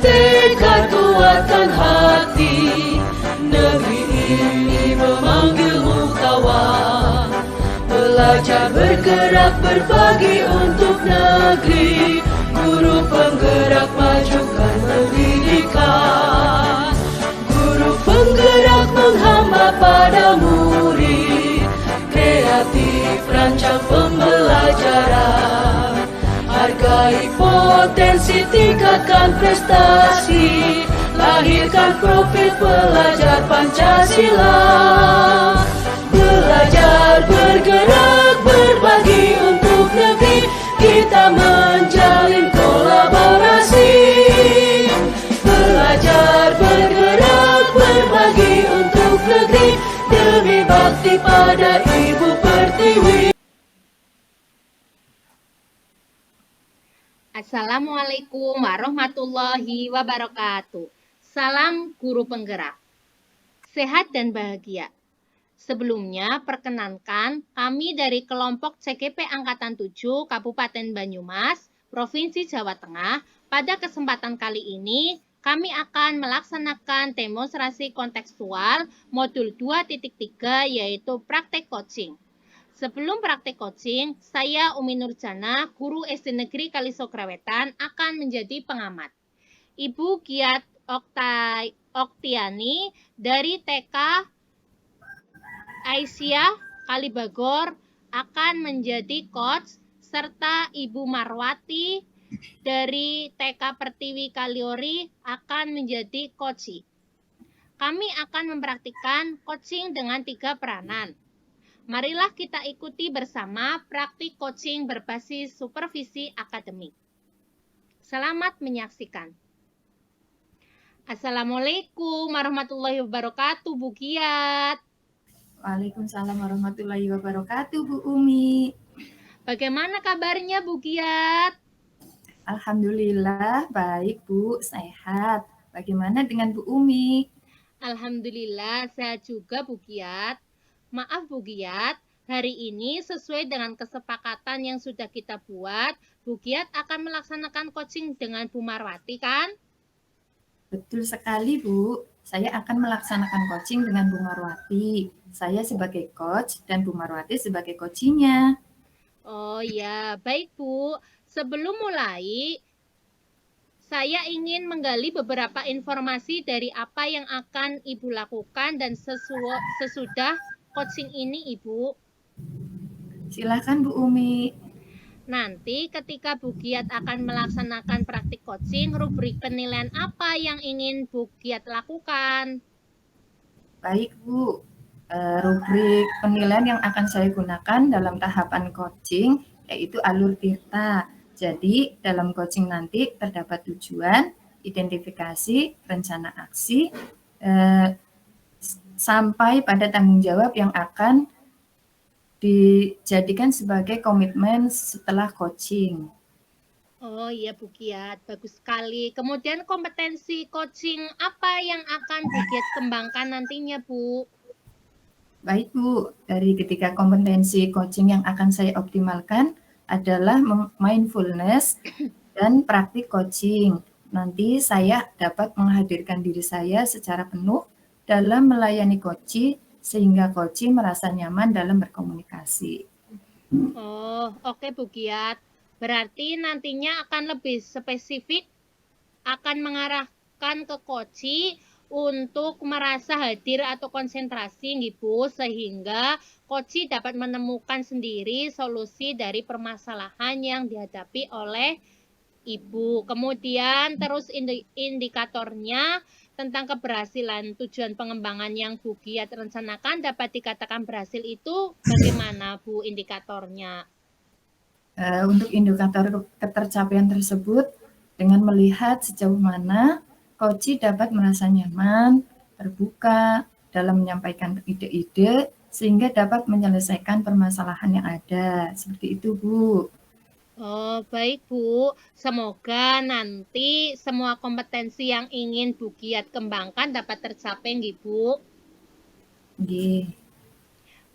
tekad kuatkan hati, negeri ini memanggilmu kawan. Belajar bergerak berbagi untuk negeri, guru penggerak majukan pendidikan. Guru penggerak menghamba pada murid, kreatif rancang pembelajaran. Hargai potensi, tingkatkan prestasi, lahirkan profil pelajar Pancasila. Belajar, bergerak, berbagi untuk negeri, kita menjalin kolaborasi. Belajar, bergerak, berbagi untuk negeri, demi bakti pada Ibu Pertiwi. Assalamualaikum warahmatullahi wabarakatuh. Salam guru penggerak. Sehat dan bahagia. Sebelumnya, perkenankan kami dari kelompok CGP Angkatan 7 Kabupaten Banyumas, Provinsi Jawa Tengah. Pada kesempatan kali ini, kami akan melaksanakan demonstrasi kontekstual modul 2.3 yaitu praktek coaching. Sebelum praktek coaching, saya Umi Nurjana, guru SD Negeri Kalisokrawetan, akan menjadi pengamat. Ibu Giat Oktiani dari TK Aisyah Kalibagor akan menjadi coach, serta Ibu Marwati dari TK Pertiwi Kaliori akan menjadi coachee. Kami akan mempraktikkan coaching dengan 3 peranan. Marilah kita ikuti bersama praktik coaching berbasis supervisi akademik. Selamat menyaksikan. Assalamualaikum warahmatullahi wabarakatuh, Bu Giat. Waalaikumsalam warahmatullahi wabarakatuh, Bu Umi. Bagaimana kabarnya, Bu Giat? Alhamdulillah, baik, Bu, sehat. Bagaimana dengan Bu Umi? Alhamdulillah, sehat juga, Bu Giat. Maaf, Bu Giat, hari ini sesuai dengan kesepakatan yang sudah kita buat, Bu Giat akan melaksanakan coaching dengan Bu Marwati, kan? Betul sekali, Bu. Saya akan melaksanakan coaching dengan Bu Marwati. Saya sebagai coach dan Bu Marwati sebagai coachingnya. Oh ya, baik Bu. Sebelum mulai, saya ingin menggali beberapa informasi dari apa yang akan Ibu lakukan dan sesudah coaching ini, Ibu. Silakan, Bu Umi. Nanti ketika Bu Giat akan melaksanakan praktik coaching, rubrik penilaian apa yang ingin Bu Giat lakukan? Baik, Bu. Rubrik penilaian yang akan saya gunakan dalam tahapan coaching yaitu alur tirta. Jadi, dalam coaching nanti terdapat tujuan, identifikasi, rencana aksi, sampai pada tanggung jawab yang akan dijadikan sebagai komitmen setelah coaching. Oh iya Bu Giat, bagus sekali. Kemudian kompetensi coaching apa yang akan Bu Giat kembangkan nantinya, Bu? Baik Bu, dari ketiga kompetensi coaching yang akan saya optimalkan adalah mindfulness dan praktik coaching. Nanti saya dapat menghadirkan diri saya secara penuh dalam melayani coaching sehingga coaching merasa nyaman dalam berkomunikasi. Oh, oke Bu Giat. Berarti nantinya akan lebih spesifik, akan mengarahkan ke coaching untuk merasa hadir atau konsentrasi gitu, sehingga coaching dapat menemukan sendiri solusi dari permasalahan yang dihadapi oleh Ibu. Kemudian terus indikatornya tentang keberhasilan tujuan pengembangan yang Bu Giat rencanakan dapat dikatakan berhasil itu bagaimana Bu indikatornya? Untuk indikator ketercapaian tersebut dengan melihat sejauh mana coaching dapat merasa nyaman, terbuka dalam menyampaikan ide-ide sehingga dapat menyelesaikan permasalahan yang ada. Seperti itu, Bu. Oh, baik Bu. Semoga nanti semua kompetensi yang ingin Bu Giat kembangkan dapat tercapai, Bu. Nggih.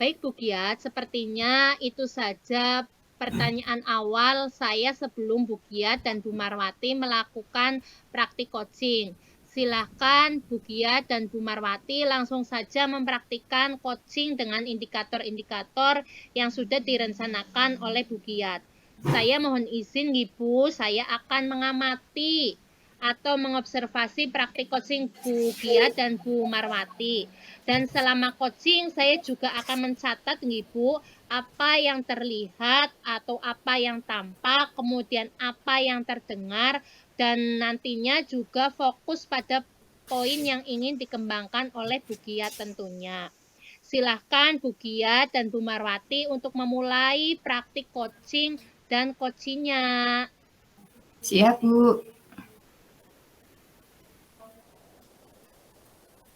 Baik Bu Giat, sepertinya itu saja pertanyaan awal saya sebelum Bu Giat dan Bu Marwati melakukan praktik coaching. Silahkan Bu Giat dan Bu Marwati langsung saja mempraktikkan coaching dengan indikator-indikator yang sudah direncanakan oleh Bu Giat. Saya mohon izin Ibu, saya akan mengamati atau mengobservasi praktik coaching Bu Giat dan Bu Marwati. Dan selama coaching saya juga akan mencatat Ibu apa yang terlihat atau apa yang tampak, kemudian apa yang terdengar, dan nantinya juga fokus pada poin yang ingin dikembangkan oleh Bu Giat tentunya. Silahkan Bu Giat dan Bu Marwati untuk memulai praktik coaching dan coachingnya. Siap, Bu.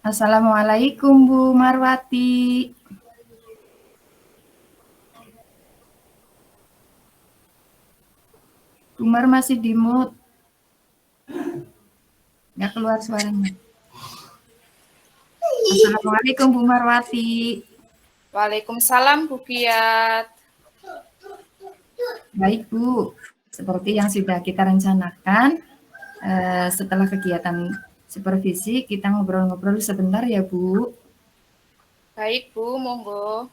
Assalamualaikum, Bu Marwati. Bu Mar masih di mute. Nggak keluar suaranya. Assalamualaikum, Bu Marwati. Waalaikumsalam Bu Giat. Baik, Bu. Seperti yang sudah kita rencanakan, setelah kegiatan supervisi, kita ngobrol-ngobrol sebentar ya, Bu. Baik Bu, monggo.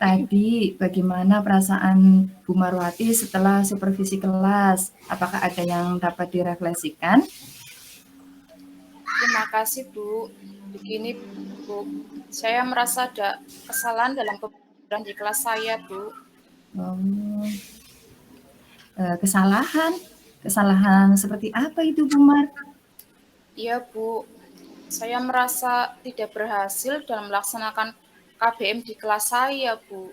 Tadi bagaimana perasaan Bu Marwati setelah supervisi kelas? Apakah ada yang dapat direfleksikan? Terima kasih Bu. Begini Bu, saya merasa ada kesalahan dalam pembelajaran di kelas saya Bu. Oh, kesalahan seperti apa itu, Bu Mar? Iya Bu, saya merasa tidak berhasil dalam melaksanakan KBM di kelas saya Bu.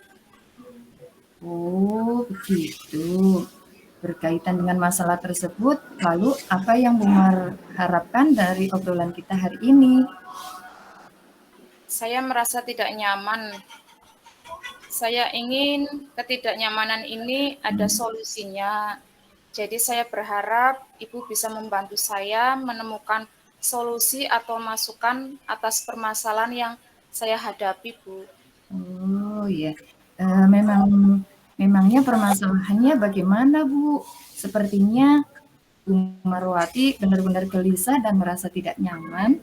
Oh, begitu. Berkaitan dengan masalah tersebut, lalu apa yang Bu Mar harapkan dari obrolan kita hari ini? Saya merasa tidak nyaman. Saya ingin ketidaknyamanan ini ada solusinya. Jadi saya berharap Ibu bisa membantu saya menemukan solusi atau masukan atas permasalahan yang saya hadapi, Bu. Oh ya, memangnya permasalahannya bagaimana, Bu? Sepertinya Bu Marwati benar-benar gelisah dan merasa tidak nyaman.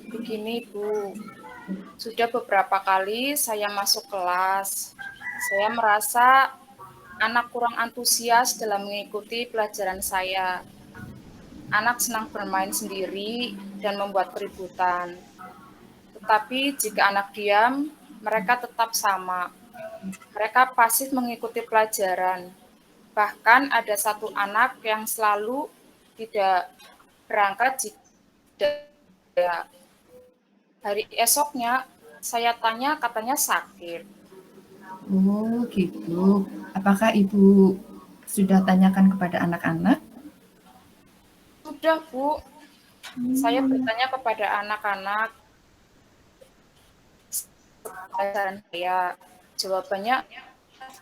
Begini, Bu. Sudah beberapa kali saya masuk kelas. Saya merasa anak kurang antusias dalam mengikuti pelajaran saya. Anak senang bermain sendiri dan membuat keributan. Tetapi jika anak diam, mereka tetap sama. Mereka pasif mengikuti pelajaran. Bahkan ada satu anak yang selalu tidak berangkat jika hari esoknya saya tanya katanya sakit. Oh gitu. Apakah Ibu sudah tanyakan kepada anak-anak? Sudah Bu, saya bertanya kepada anak-anak pelajaran saya. Jawabannya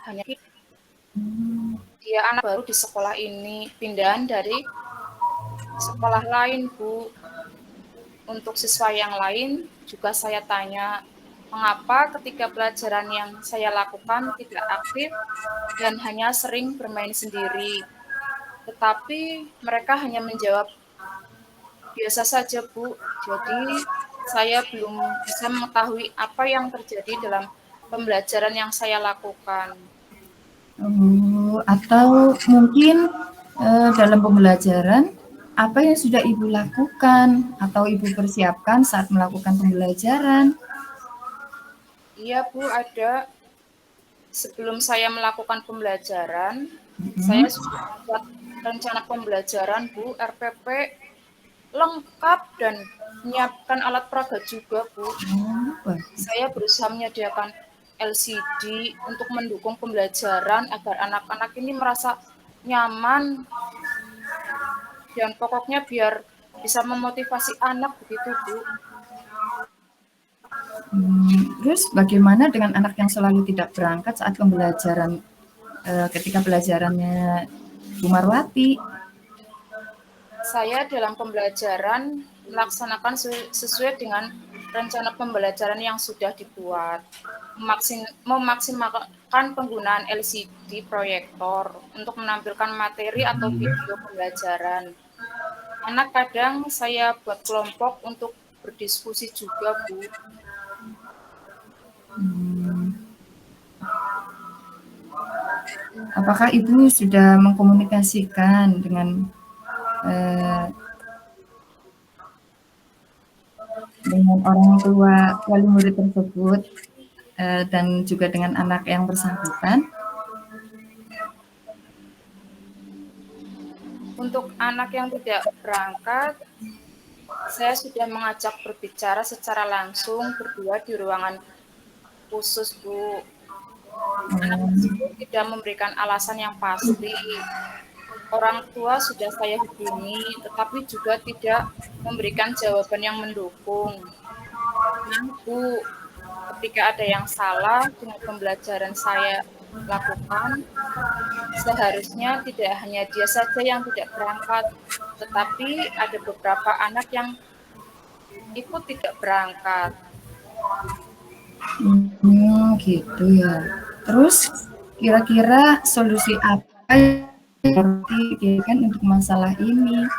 hanya dia anak baru di sekolah ini, pindahan dari sekolah lain Bu. Untuk siswa yang lain juga saya tanya, mengapa ketika pelajaran yang saya lakukan tidak aktif dan hanya sering bermain sendiri. Tetapi mereka hanya menjawab, biasa saja Bu. Jadi saya belum bisa mengetahui apa yang terjadi dalam pembelajaran yang saya lakukan. Atau mungkin dalam pembelajaran apa yang sudah Ibu lakukan atau Ibu persiapkan saat melakukan pembelajaran? Iya Bu, ada. Sebelum saya melakukan pembelajaran, saya sudah membuat rencana pembelajaran Bu, RPP lengkap dan menyiapkan alat peraga juga Bu. Saya berusaha menyediakan LCD untuk mendukung pembelajaran agar anak-anak ini merasa nyaman dan pokoknya biar bisa memotivasi anak begitu Bu. Terus bagaimana dengan anak yang selalu tidak berangkat saat pembelajaran ketika pelajarannya Bu Marwati? Saya dalam pembelajaran melaksanakan sesuai dengan rencana pembelajaran yang sudah dibuat. memaksimalkan penggunaan LCD proyektor untuk menampilkan materi atau video pembelajaran. Anak kadang saya buat kelompok untuk berdiskusi juga, Bu. Apakah Ibu sudah mengkomunikasikan dengan orang tua wali murid tersebut dan juga dengan anak yang bersangkutan? Untuk anak yang tidak berangkat, saya sudah mengajak berbicara secara langsung berdua di ruangan khusus, Bu. Anak tersebut tidak memberikan alasan yang pasti. Orang tua sudah saya hubungi, tetapi juga tidak memberikan jawaban yang mendukung. Nah, Bu, ketika ada yang salah dengan pembelajaran saya lakukan, seharusnya tidak hanya dia saja yang tidak berangkat, tetapi ada beberapa anak yang ikut tidak berangkat. Gitu ya. Terus kira-kira solusi apa yang dipikirkan untuk masalah ini?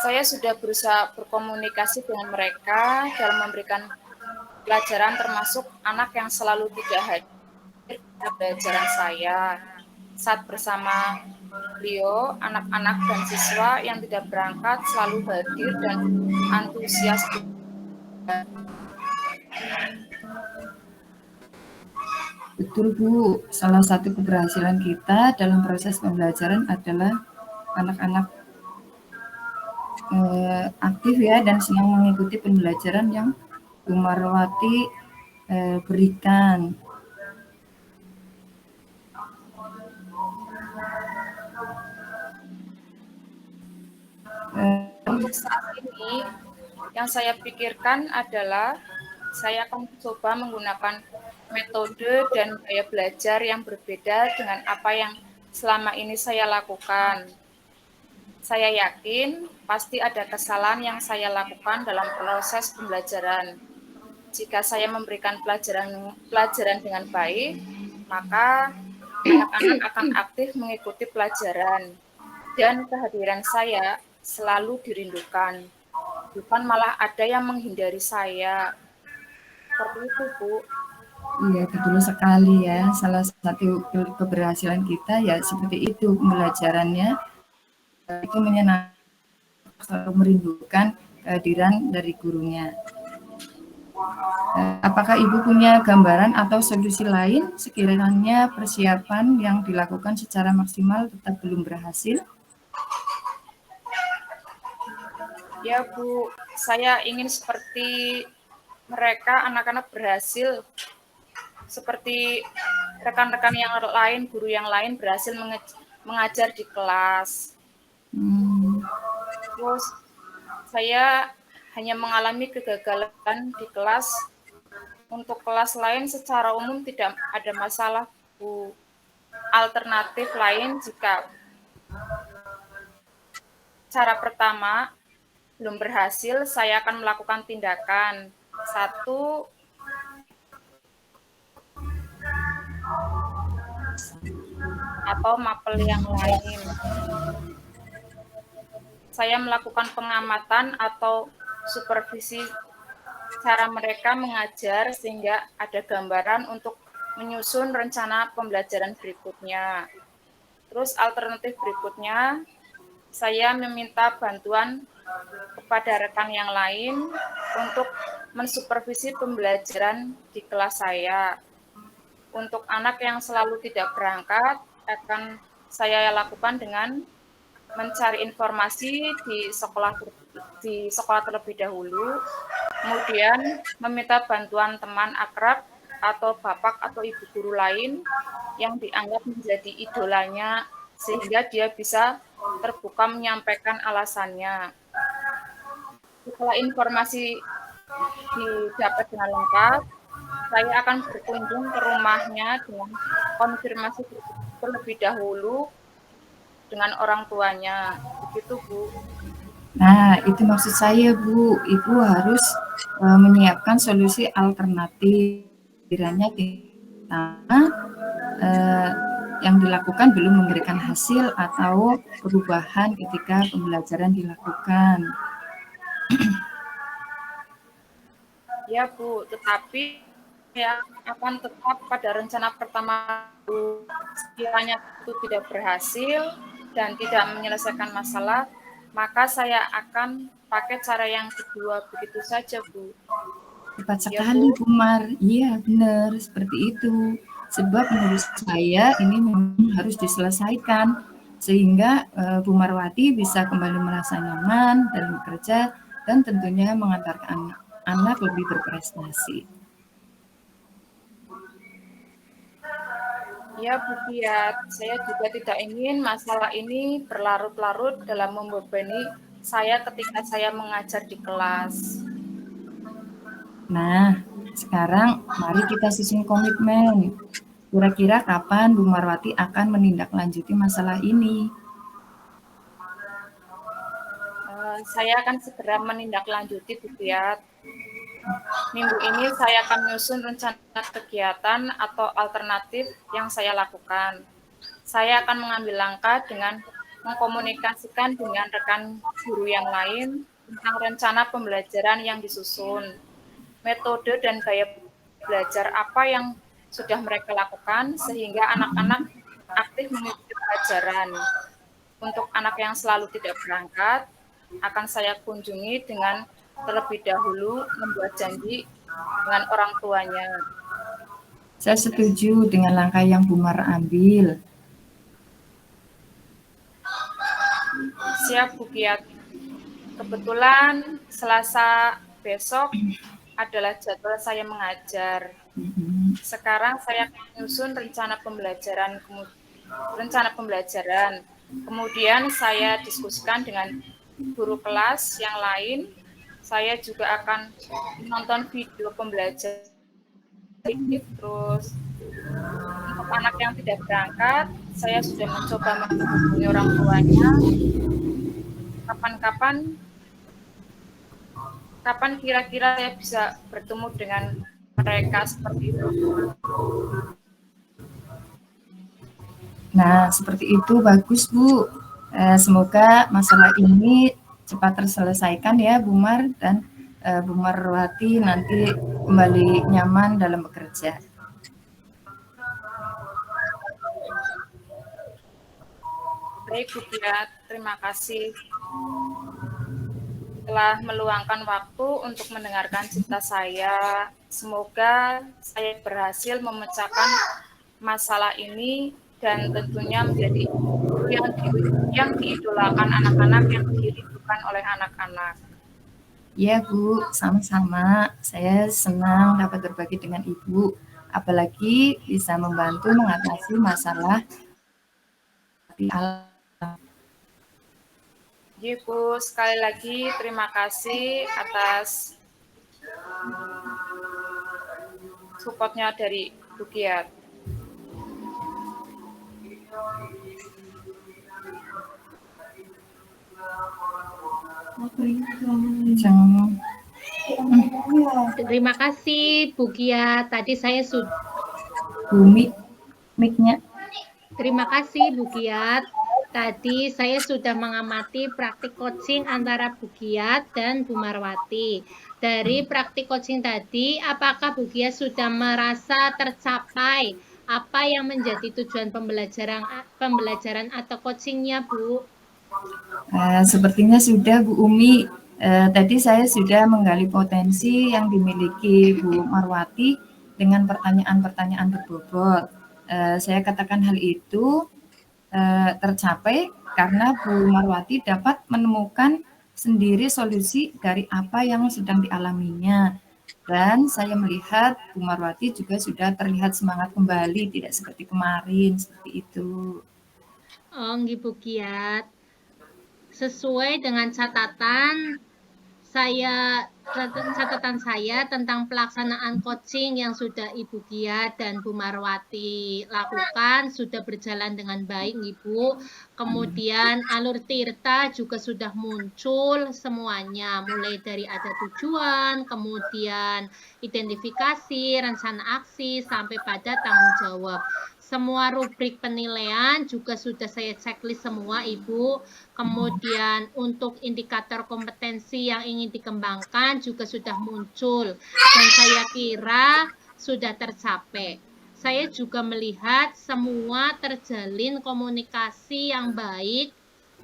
Saya sudah berusaha berkomunikasi dengan mereka dalam memberikan pelajaran, termasuk anak yang selalu tidak hadir pada pelajaran saya. Saat bersama beliau, anak-anak dan siswa yang tidak berangkat selalu hadir dan antusias. Betul Bu, salah satu keberhasilan kita dalam proses pembelajaran adalah anak-anak aktif ya dan senang mengikuti pembelajaran yang Bu Marwati berikan. Untuk saat ini, yang saya pikirkan adalah saya akan coba menggunakan metode dan gaya belajar yang berbeda dengan apa yang selama ini saya lakukan. Saya yakin pasti ada kesalahan yang saya lakukan dalam proses pembelajaran. Jika saya memberikan pelajaran dengan baik, maka anak-anak akan aktif mengikuti pelajaran dan kehadiran saya selalu dirindukan. Bukan malah ada yang menghindari saya. Seperti itu, Bu. Iya, betul sekali ya. Salah satu keberhasilan kita ya seperti itu pembelajarannya itu menyenangkan, selalu merindukan kehadiran dari gurunya. Apakah Ibu punya gambaran atau solusi lain sekiranya persiapan yang dilakukan secara maksimal tetap belum berhasil? Ya, Bu, saya ingin seperti mereka, anak-anak berhasil, seperti rekan-rekan yang lain, guru yang lain berhasil mengajar di kelas. Terus saya hanya mengalami kegagalan di kelas. Untuk kelas lain secara umum tidak ada masalah, Bu. Alternatif lain jika cara pertama belum berhasil, saya akan melakukan tindakan. 1, atau mapel yang lain. Saya melakukan pengamatan atau supervisi cara mereka mengajar sehingga ada gambaran untuk menyusun rencana pembelajaran berikutnya. Terus alternatif berikutnya, saya meminta bantuan kepada rekan yang lain untuk mensupervisi pembelajaran di kelas saya. Untuk anak yang selalu tidak berangkat, akan saya lakukan dengan mencari informasi di sekolah terlebih dahulu, kemudian meminta bantuan teman akrab atau bapak atau ibu guru lain yang dianggap menjadi idolanya sehingga dia bisa terbuka menyampaikan alasannya. Setelah informasi didapat dengan lengkap, saya akan berkunjung ke rumahnya dengan konfirmasi terlebih dahulu dengan orang tuanya. Begitu, Bu. Nah, itu maksud saya, Bu. Ibu harus menyiapkan solusi alternatif. Kiranya kita eh, yang dilakukan belum memberikan hasil atau perubahan ketika pembelajaran dilakukan. Ya Bu, tetapi saya akan tetap pada rencana pertama Bu. Sekiranya itu tidak berhasil dan tidak menyelesaikan masalah, maka saya akan pakai cara yang kedua begitu saja Bu. Tepat Ya sekali, Bu. Bu Mar. Iya, benar, seperti itu. Sebab menurut saya ini memang harus diselesaikan sehingga Bu Marwati bisa kembali merasa nyaman dalam bekerja dan tentunya mengantarkan anak lebih berprestasi. Ya Bu Kiat, saya juga tidak ingin masalah ini berlarut-larut dalam membebani saya ketika saya mengajar di kelas. Nah, sekarang mari kita susun komitmen. Kira-kira kapan Bu Marwati akan menindaklanjuti masalah ini? Saya akan segera menindaklanjuti Bu Kiat. Minggu ini saya akan menyusun rencana kegiatan atau alternatif yang saya lakukan. Saya akan mengambil langkah dengan mengkomunikasikan dengan rekan guru yang lain tentang rencana pembelajaran yang disusun, metode dan gaya belajar apa yang sudah mereka lakukan sehingga anak-anak aktif mengikuti pelajaran. Untuk anak yang selalu tidak berangkat, akan saya kunjungi dengan terlebih dahulu membuat janji dengan orang tuanya. Saya setuju dengan langkah yang Bu Mar ambil. Siap Bu Kiat. Kebetulan Selasa besok adalah jadwal saya mengajar. Sekarang saya akan menyusun rencana pembelajaran. Kemudian saya diskusikan dengan guru kelas yang lain. Saya juga akan menonton video pembelajaran. Terus untuk anak yang tidak berangkat, saya sudah mencoba menghubungi orang tuanya. Kapan kira-kira saya bisa bertemu dengan mereka seperti itu? Nah, seperti itu bagus, Bu. Semoga masalah ini cepat terselesaikan ya, Bu Mar, dan Bu Marwati nanti kembali nyaman dalam bekerja. Baik, Bu Kiat, terima kasih telah meluangkan waktu untuk mendengarkan cerita saya. Semoga saya berhasil memecahkan masalah ini dan tentunya menjadi yang diidolakan anak-anak, yang dirindukan oleh anak-anak. Ya, Bu, sama-sama. Saya senang dapat berbagi dengan Ibu, apalagi bisa membantu mengatasi masalah di alam. Bu, sekali lagi terima kasih atas supportnya dari Bu Kiat. Terima kasih Bu Kia. Tadi saya sudah mic-nya. Terima kasih Bu Kiat. Tadi saya sudah mengamati praktik coaching antara Bu Kiat dan Bu Marwati. Dari praktik coaching tadi, apakah Bu Kiat sudah merasa tercapai apa yang menjadi tujuan pembelajaran atau coachingnya, Bu? Sepertinya sudah, Bu Umi. Tadi saya sudah menggali potensi yang dimiliki Bu Marwati dengan pertanyaan-pertanyaan berbobot. Saya katakan hal itu tercapai karena Bu Marwati dapat menemukan sendiri solusi dari apa yang sedang dialaminya. Dan saya melihat Bu Marwati juga sudah terlihat semangat kembali, tidak seperti kemarin, seperti itu. Oh, nggih Bu Kiat. Sesuai dengan catatan, catatan saya tentang pelaksanaan coaching yang sudah Ibu Giat dan Bu Marwati lakukan sudah berjalan dengan baik, Ibu. Kemudian alur tirta juga sudah muncul semuanya, mulai dari ada tujuan, kemudian identifikasi, rencana aksi, sampai pada tanggung jawab. Semua rubrik penilaian juga sudah saya checklist semua, Ibu. Kemudian untuk indikator kompetensi yang ingin dikembangkan juga sudah muncul dan saya kira sudah tercapai. Saya juga melihat semua terjalin komunikasi yang baik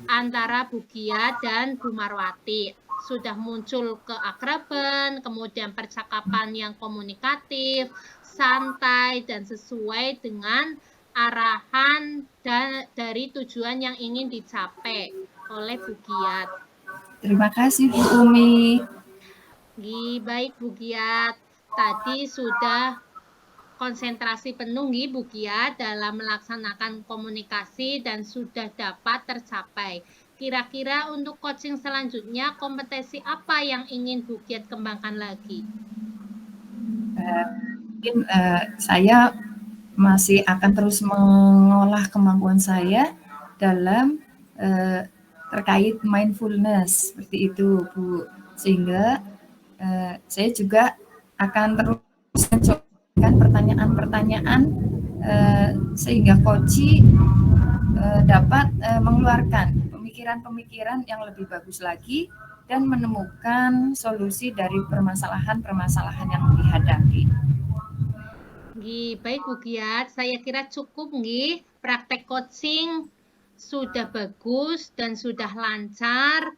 antara Bu Gia dan Bu Marwati. Sudah muncul keakraban, kemudian percakapan yang komunikatif, santai, dan sesuai dengan arahan dari tujuan yang ingin dicapai oleh Bu Giat. Terima kasih Bu Umi. Baik Bu Giat, tadi sudah konsentrasi penuh Bu Giat dalam melaksanakan komunikasi dan sudah dapat tercapai. Kira-kira untuk coaching selanjutnya kompetensi apa yang ingin Bu Giat kembangkan lagi? Mungkin saya masih akan terus mengolah kemampuan saya dalam terkait mindfulness seperti itu Bu, sehingga saya juga akan terus mencoba pertanyaan-pertanyaan sehingga coach dapat mengeluarkan pemikiran-pemikiran yang lebih bagus lagi dan menemukan solusi dari permasalahan-permasalahan yang dihadapi. Baik Bu Giat, saya kira cukup praktek coaching sudah bagus dan sudah lancar,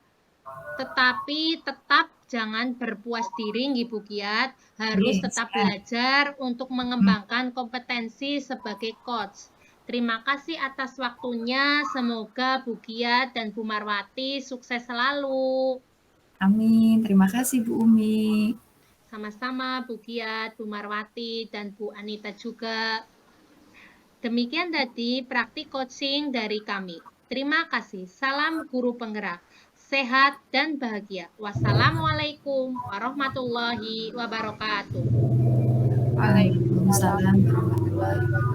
tetapi tetap jangan berpuas diri Bu Giat, harus tetap belajar untuk mengembangkan kompetensi sebagai coach. Terima kasih atas waktunya, semoga Bu Giat dan Bu Marwati sukses selalu. Amin, terima kasih Bu Umi. Sama-sama Bu Giat, Bu Marwati, dan Bu Anita juga. Demikian tadi praktik coaching dari kami. Terima kasih. Salam guru penggerak. Sehat dan bahagia. Wassalamualaikum warahmatullahi wabarakatuh. Waalaikumsalam warahmatullahi wabarakatuh.